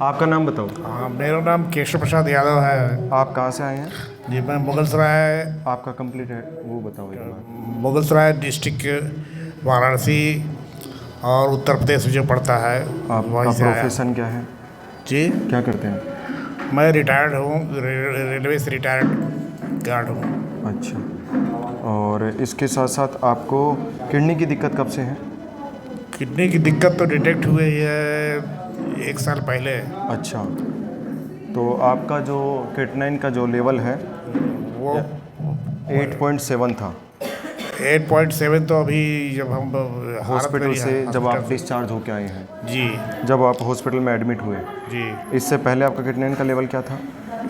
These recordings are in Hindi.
आपका नाम बताओ। हाँ, मेरा नाम केशव प्रसाद यादव है। आप कहाँ से आए हैं? जी, मैं मुगलसराय आपका कंप्लीट है वो बताओ एक बार। मुगलसराय डिस्ट्रिक्ट वाराणसी और उत्तर प्रदेश में जो पड़ता है आपका वहीं से आया हूँ। प्रोफेशन क्या है? जी, क्या करते हैं? मैं रिटायर्ड हूँ, रेलवे से रिटायर्ड गार्ड हूँ। अच्छा। और इसके साथ साथ आपको किडनी की दिक्कत कब से है? किडनी की दिक्कत तो डिटेक्ट हुई है 1 साल पहले। अच्छा। तो आपका जो क्रिएटिनिन का जो लेवल है वो 8.7 था। 8.7 तो अभी जब हम हालत हॉस्पिटल मेरी से जब आप हॉस्पिटल डिस्चार्ज होके आए हैं, जी जब आप हॉस्पिटल में एडमिट हुए, जी, इससे पहले आपका क्रिएटिनिन का लेवल क्या था?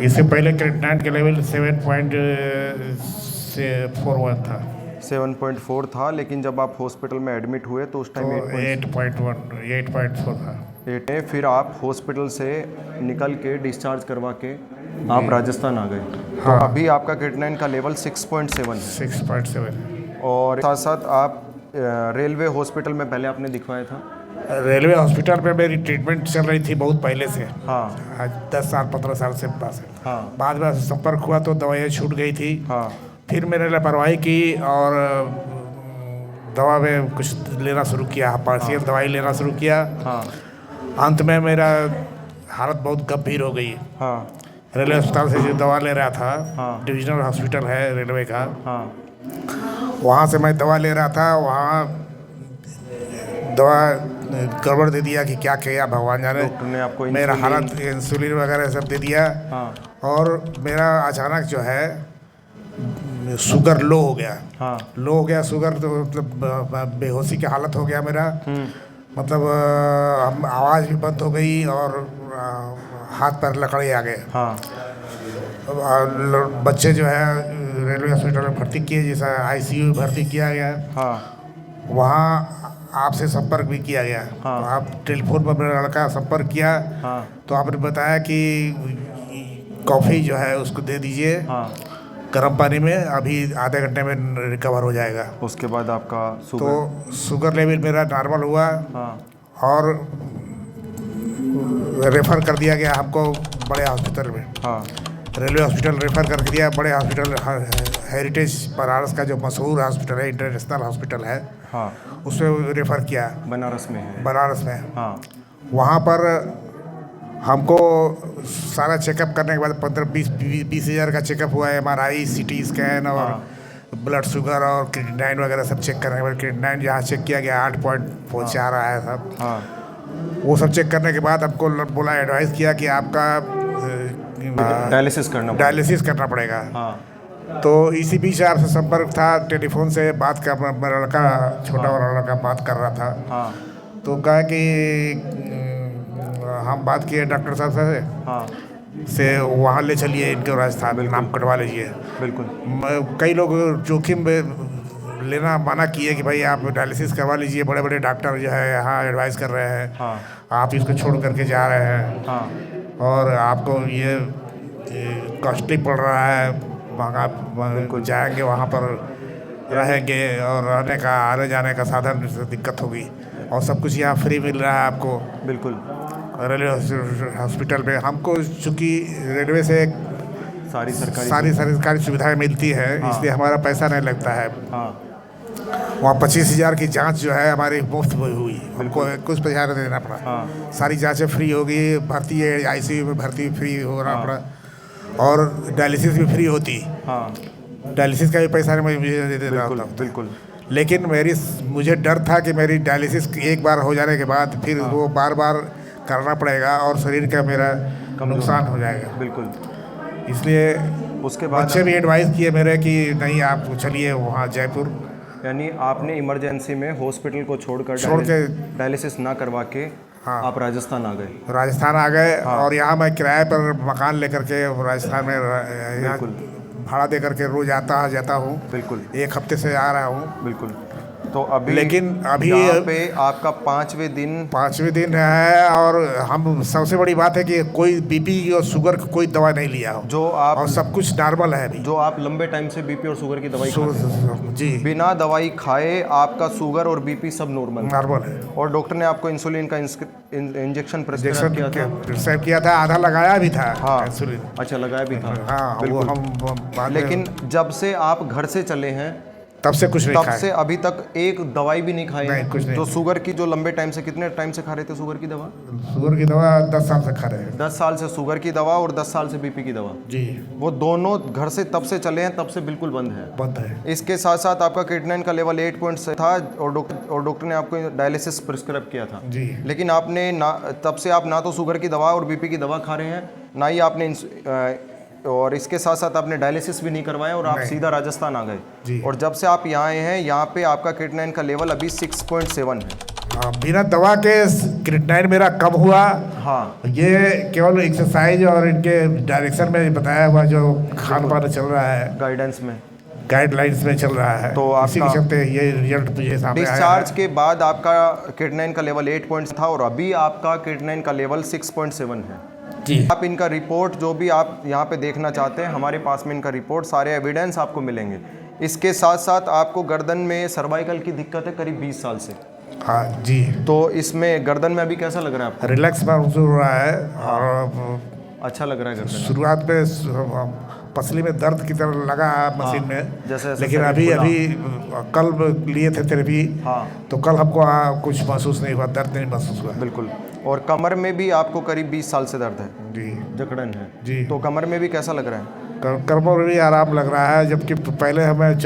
इससे पहले क्रिएटिनिन के लेवल 7.41 था। 7.4 था, लेकिन जब आप हॉस्पिटल में एडमिट हुए तो उस तो टाइम 8.4 था। 8 है। फिर आप हॉस्पिटल से निकल के डिस्चार्ज करवा के आप राजस्थान आ गए। तो हाँ, अभी आपका क्रिएटिनिन का लेवल 6.7 है। 6.7। और साथ साथ आप रेलवे हॉस्पिटल में पहले आपने दिखवाया था। रेलवे हॉस्पिटल में मेरी ट्रीटमेंट चल रही थी बहुत पहले से। हाँ आज 10 साल 15 साल से पास है। हाँ बाद में संपर्क हुआ तो दवाइयाँ छूट गई थी। हाँ फिर मैंने लापरवाही की और दवा में कुछ लेना शुरू किया, पार्शियल दवाई लेना शुरू किया। हाँ अंत में मेरा हालत बहुत गंभीर हो गई। हाँ रेलवे अस्पताल से जो दवा ले रहा था, हाँ। डिविजनल हॉस्पिटल है रेलवे का, हाँ वहाँ से मैं दवा ले रहा था। वहाँ दवा गड़बड़ दे दिया कि क्या किया भगवान जाने। डॉक्टर ने आपको मेरा इंसुलिन। हालत इंसुलिन वगैरह सब दे दिया। हाँ और मेरा अचानक जो है शुगर लो हो गया। हाँ लो हो गया शुगर, तो मतलब बेहोशी की हालत हो गया मेरा। मतलब आवाज़ भी बंद हो गई और हाथ पैर लकड़े आ गए। हाँ बच्चे जो है रेलवे हॉस्पिटल में भर्ती किए, जैसा आईसीयू में भर्ती किया गया। हाँ वहाँ आपसे संपर्क भी किया गया। हाँ। तो आप टेलीफोन पर मेरा लड़का संपर्क किया। हाँ तो आपने बताया कि कॉफ़ी जो है उसको दे दीजिए हाँ। गर्म पानी में, अभी आधे घंटे में रिकवर हो जाएगा। उसके बाद आपका शुगर। तो शुगर लेवल मेरा नॉर्मल हुआ हाँ और रेफ़र कर दिया गया हमको बड़े हॉस्पिटल में। हाँ रेलवे हॉस्पिटल रेफ़र करके दिया बड़े हॉस्पिटल, हेरिटेज बनारस का जो मशहूर हॉस्पिटल है, इंटरनेशनल हॉस्पिटल है, हाँ। उसमें रेफ़र किया। बनारस में है। बनारस में हाँ वहाँ पर हमको सारा चेकअप करने के बाद 15-20 हज़ार का चेकअप हुआ है। MRI, CT स्कैन और ब्लड शुगर और क्रिएटिनिन वगैरह सब चेक करने के बाद क्रिएटिनिन जहाँ चेक किया गया 8.4 आया था। हाँ। वो सब चेक करने के बाद हमको बोला, एडवाइस किया कि आपका डायलिसिस करना पड़ेगा। डायलिसिस करना पड़ेगा। हाँ तो इसी बीच आपसे संपर्क था, टेलीफोन से बात कर, मेरा लड़का छोटा वाला लड़का बात कर रहा था। हाँ तो कहा कि हम बात किए डॉक्टर साहब से हाँ। वहाँ ले चलिए इनको राजस्थान, नाम कटवा लीजिए। बिल्कुल। कई लोग जोखिम में लेना मना किए कि भाई आप डायलिसिस करवा लीजिए, बड़े बड़े डॉक्टर जो है यहाँ एडवाइस कर रहे हैं। हाँ आप इसको छोड़ करके जा रहे हैं हाँ और आपको ये कॉस्टली पड़ रहा है, महंगा। जाएंगे वहाँ पर रहेंगे और रहने का आने जाने का साधन से दिक्कत होगी, और सब कुछ यहाँ फ्री मिल रहा है आपको। बिल्कुल। रेलवे हॉस्पिटल में हमको चूँकि रेलवे से सारी सारी सरकारी सुविधाएं मिलती है, इसलिए हमारा पैसा नहीं लगता है। हाँ वहाँ 25,000 की जांच जो है हमारी मुफ्त में हुई, हमको कुछ पैसा नहीं देना पड़ा। हाँ सारी जांचें फ्री हो गई, भर्ती है ICU में भर्ती फ्री होना पड़ा, और डायलिसिस भी फ्री होती। हाँ। डायलिसिस का भी पैसा नहीं मुझे देना बिल्कुल होता। बिल्कुल। लेकिन मुझे डर था कि मेरी डायलिसिस एक बार हो जाने के बाद फिर वो बार बार करना पड़ेगा और शरीर का मेरा नुकसान हो जाएगा। बिल्कुल। इसलिए उसके बाद बच्चे भी एडवाइस किए मेरे कि नहीं आप चलिए वहाँ जयपुर। यानी आपने इमरजेंसी में हॉस्पिटल को छोड़ के डायलिसिस ना करवा के हाँ आप राजस्थान आ गए। राजस्थान आ गए। और यहाँ मैं किराए पर मकान लेकर के राजस्थान में यहाँ भाड़ा दे करके रोज जाता हूँ। बिल्कुल। 1 हफ्ते से आ रहा हूँ। बिल्कुल। तो अभी लेकिन अभी यहाँ पे आपका 5वें दिन है, और हम सबसे बड़ी बात है कि कोई बीपी और शुगर की कोई दवा नहीं लिया हो, जो आप और सब कुछ नॉर्मल है अभी। जो आप लंबे टाइम से बीपी और शुगर की दवाई जी बिना दवाई खाए आपका शुगर और बीपी सब नॉर्मल है। और डॉक्टर ने आपको इंसुलिन का इंजेक्शन इंजेक्शन प्रिस्क्राइब किया था, आधा लगाया भी था। हाँ इंसुलिन, अच्छा लगाया भी था। हाँ वो बिल्कुल। हम बाद में- लेकिन जब से आप घर से चले हैं तब से कुछ नहीं तब खाया। से अभी तक एक दवाई भी नहीं खाई नहीं, है? कुछ नहीं। जो शुगर की जो लंबे टाइम से कितने टाइम से खा रहे थे शुगर की दवा? शुगर की दवा 10 साल से खा रहे हैं। 10 साल से शुगर की दवा और 10 साल से बीपी की दवा, जी वो दोनों घर से तब से चले हैं, तब से बिल्कुल बंद है। बंद है। इसके साथ साथ आपका क्रिएटिनिन का लेवल 8 पॉइंट से था और डॉक्टर ने आपको डायलिसिस प्रिस्क्राइब किया था। जी लेकिन आपने ना, तब से आप ना तो शुगर की दवा और बीपी की दवा खा रहे हैं, ना ही आपने और इसके साथ साथ आपने डायलिसिस भी नहीं करवाया और आप सीधा राजस्थान आ गए। जी। और जब से आप यहाँ आए हैं, यहाँ पे आपका क्रिएटिनिन का लेवल अभी 6.7 है। हाँ, बिना दवा के क्रिएटिनिन मेरा कम हुआ। हाँ ये केवल एक्सरसाइज और इनके डायरेक्शन में बताया हुआ जो खान पान चल रहा है, गाइडेंस में, गाइडलाइंस में चल रहा है, तो इसी के आपका चलते ये रिजल्ट मुझे सामने आया डिस्चार्ज है। के बाद आपका क्रिएटिनिन का लेवल 8 पॉइंट था और अभी आपका क्रिएटिनिन का लेवल 6.7 है। जी आप इनका रिपोर्ट जो भी आप यहाँ पे देखना चाहते हैं, हमारे पास में इनका रिपोर्ट, सारे एविडेंस आपको मिलेंगे। इसके साथ साथ आपको गर्दन में सर्वाइकल की दिक्कत है करीब 20 साल से, हाँ जी। तो इसमें गर्दन में अभी कैसा लग रहा है आपको? रिलैक्स महसूस हो रहा है, और अच्छा लग रहा है गर्दन में? शुरुआत में पसली में दर्द की तरह लगा मशीन में, जैसे लेकिन अभी कल लिए थे थेरेपी, हाँ तो कल हमको कुछ महसूस नहीं हुआ, दर्द नहीं महसूस हुआ। बिल्कुल। और कमर में भी आपको करीब 20 साल से दर्द है, जी जकड़न है जी। तो कमर में भी कैसा लग रहा है? कमर में भी आराम लग रहा है, जबकि पहले हमें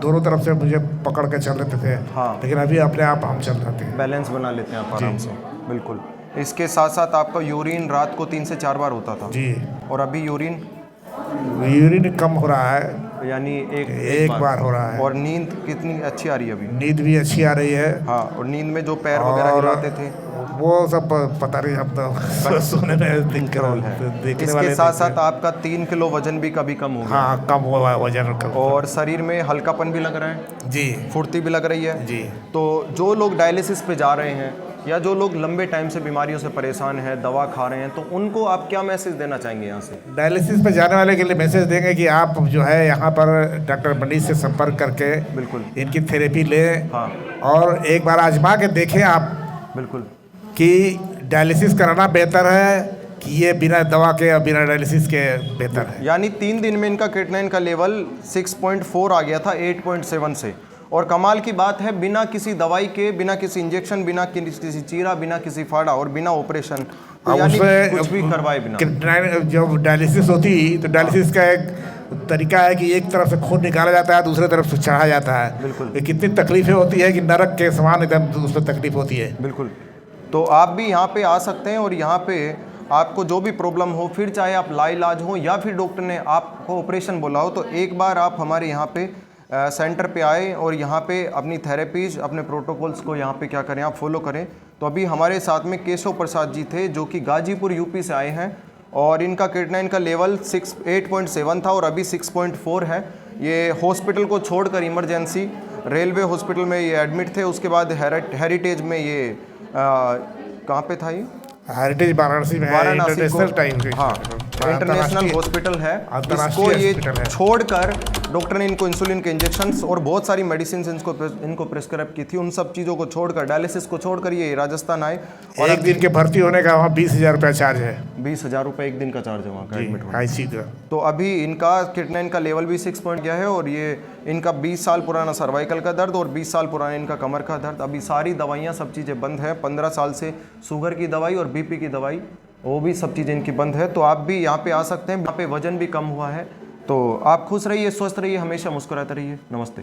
दोनों तरफ से मुझे पकड़ के चल लेते थे, हाँ। लेकिन अभी अपने आप हम चल रहे थे। बैलेंस बना लेते हैं आप आराम से, बिल्कुल। इसके साथ साथ आपका यूरिन रात को 3 से 4 बार होता था, जी। और अभी यूरिन कम हो रहा है, यानी एक बार हो रहा है। और नींद कितनी अच्छी आ रही है अभी? नींद भी अच्छी आ रही है। हाँ, और नींद में जो पैर वगैरह और हिलाते थे वो सब पता नहीं, हम तो सोने में कंट्रोल है। देखने इसके वाले साथ साथ आपका 3 किलो वजन भी कभी कम हो गया, हाँ कम हुआ है वजन कम। और शरीर में हल्कापन भी लग रहा है, जी फुर्ती भी लग रही है। जी। तो जो लोग डायलिसिस पे जा रहे हैं या जो लोग लंबे टाइम से बीमारियों से परेशान हैं, दवा खा रहे हैं, तो उनको आप क्या मैसेज देना चाहेंगे यहाँ से? डायलिसिस पे जाने वाले के लिए मैसेज देंगे कि आप जो है यहाँ पर डॉक्टर मनीष से संपर्क करके बिल्कुल इनकी थेरेपी लें, हाँ और एक बार आजमा के देखें आप बिल्कुल कि डायलिसिस कराना बेहतर है कि ये बिना दवा के और बिना डायलिसिस के बेहतर है। यानी 3 दिन में इनका क्रिएटिनिन का लेवल 6.4 आ गया था 8.7 से। और कमाल की बात है, बिना किसी दवाई के, बिना किसी इंजेक्शन, बिना किसी चीरा, बिना किसी फाड़ा और बिना ऑपरेशन, तो यानी कुछ भी करवाए बिना। जब डायलिसिस होती तो डायलिसिस का एक तरीका है कि एक तरफ से खून निकाला जाता है, दूसरे तरफ से चढ़ाया जाता है। बिल्कुल। ये कितनी तकलीफें होती है कि नरक के समान एकदम उसमें तकलीफ होती है। बिल्कुल। तो आप भी यहाँ पे आ सकते हैं और यहाँ पे आपको जो भी प्रॉब्लम हो, फिर चाहे आप लाइलाज हो या फिर डॉक्टर ने आपको ऑपरेशन बोला हो, तो एक बार आप हमारे यहाँ पे सेंटर पे आए और यहाँ पे अपनी थेरेपीज, अपने प्रोटोकॉल्स को यहाँ पे क्या करें, आप फॉलो करें। तो अभी हमारे साथ में केशव प्रसाद जी थे, जो कि गाजीपुर यूपी से आए हैं, और इनका क्रिएटिनिन का लेवल 8.7 था और अभी 6.4 है। ये हॉस्पिटल को छोड़कर इमरजेंसी रेलवे हॉस्पिटल में ये एडमिट थे, उसके बाद हेरिटेज में ये कहाँ पे था? ये हेरिटेज वाराणसी में है, इंटरनेशनल टाइम, हाँ इंटरनेशनल हॉस्पिटल है। इसको ये छोड़कर डॉक्टर ने इनको इंसुलिन के इंजेक्शंस और बहुत सारी मेडिसिन इनको प्रिस्क्राइब की थी, उन सब चीज़ों को छोड़कर, डायलिसिस को छोड़कर ये राजस्थान आए। और एक दिन के भर्ती होने का वहाँ 20,000 रुपया चार्ज है। 20,000 रुपये एक दिन का चार्ज है वहाँ का एडमिट होने। आईसी का। तो अभी इनका क्रिएटिनिन का लेवल भी 6 पॉइंट गया है, और ये इनका 20 साल पुराना सर्वाइकल का दर्द और 20 साल पुराना इनका कमर का दर्द, अभी सारी दवाइयाँ सब चीज़ें बंद हैं। 15 साल से शुगर की दवाई और बीपी की दवाई, वो भी सब चीज़ें इनकी बंद है। तो आप भी यहाँ पे आ सकते हैं, यहाँ पे वजन भी कम हुआ है। तो आप खुश रहिए, स्वस्थ रहिए, हमेशा मुस्कुराते रहिए। नमस्ते।